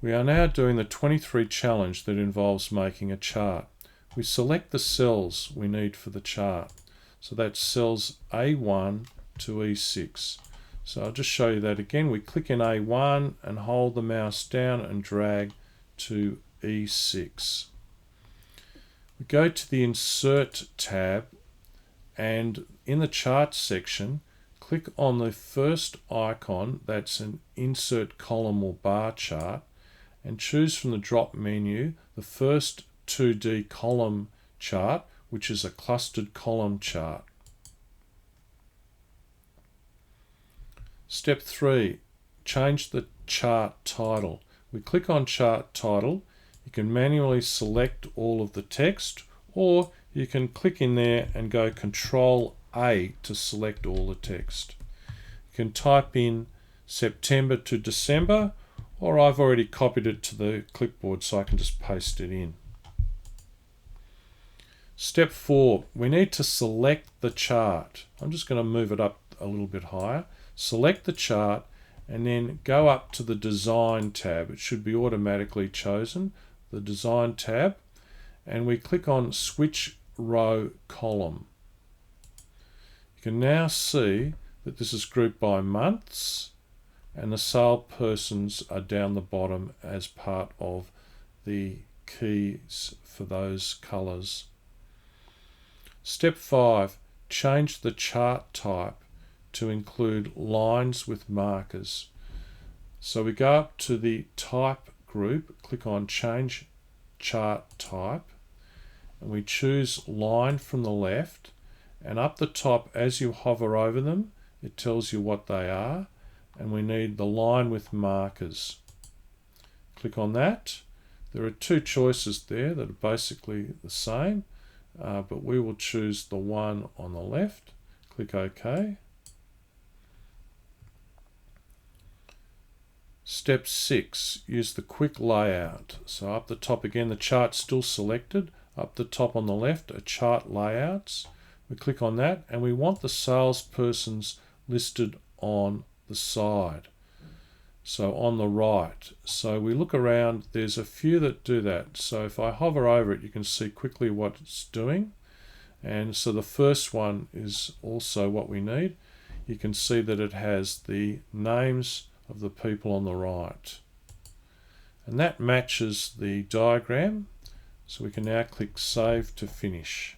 We are now doing the 23 challenge that involves making a chart. We select the cells we need for the chart. So that's cells A1 to E6. So I'll just show you that again. We click in A1 and hold the mouse down and drag to E6. We go to the Insert tab, and in the Chart section, click on the first icon, that's an Insert Column or Bar Chart, and choose from the drop menu the first 2D column chart, which is a clustered column chart. Step 3, change the chart title. We click on Chart Title. You can manually select all of the text, or you can click in there and go Control A to select all the text. You can type in September to December, or I've already copied it to the clipboard so I can just paste it in. Step 4, we need to select the chart. I'm just going to move it up a little bit higher. Select the chart and then go up to the Design tab. It should be automatically chosen, the Design tab, and we click on Switch Row Column. You can now see that this is grouped by months, and the salespersons are down the bottom as part of the keys for those colours. Step 5, change the chart type to include lines with markers. So we go up to the Type group, click on Change Chart Type, and we choose Line from the left, and up the top, as you hover over them, it tells you what they are, and we need the line with markers. Click on that. There are two choices there that are basically the same, but we will choose the one on the left. Click OK. Step 6, use the quick layout. So up the top again, the chart's still selected. Up the top on the left are chart layouts. We click on that, and we want the salespersons listed on the side, so on the right. So we look around, there's a few that do that. So if I hover over it, you can see quickly what it's doing. And so the first one is also what we need. You can see that it has the names of the people on the right. And that matches the diagram. So we can now click Save to finish.